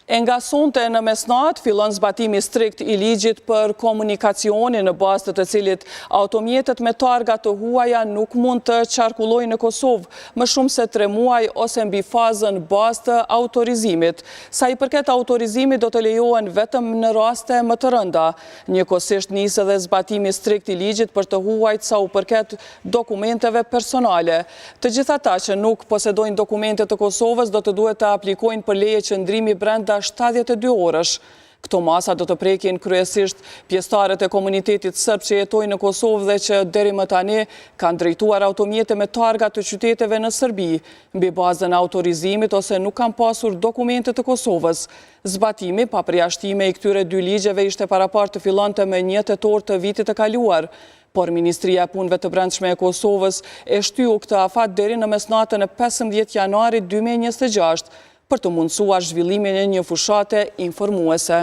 E nga sonte në mesnat, fillon zbatimi strikt I ligjit për komunikacionin në bazë të cilit automjetet me targa të huaja nuk mund të qarkullojnë në Kosovë më shumë se 3 muaj ose mbi fazën bazë të autorizimit. Sa I përket autorizimit do të lejohen vetëm në raste më të rënda. Njëkohësisht nisë dhe zbatimi strikt I ligjit për të huajt sa u përket dokumenteve personale. Të gjithë ata që nuk posedojnë dokumente të Kosovës do të duhet të aplikojnë për leje qëndrimi brenda 72 orësh. Këto masa do të prekin kryesisht pjesëtarët e komunitetit sërb që jetojnë në Kosovë dhe që deri më tani kanë drejtuar automjete me targa të qyteteve në Serbi, mbi bazën e autorizimit ose nuk kanë pasur dokumente të Kosovës. Zbatimi pa përjashtime I këtyre 2 ligjeve ishte parapar të fillonte me 1 tetor të vitit të kaluar, por Ministria e Punëve të Brendshme e Kosovës e shtyu këtë afat deri në mesnatën e 15 janarit 2026 për të mundësuar zhvillimin e një fushate informuese.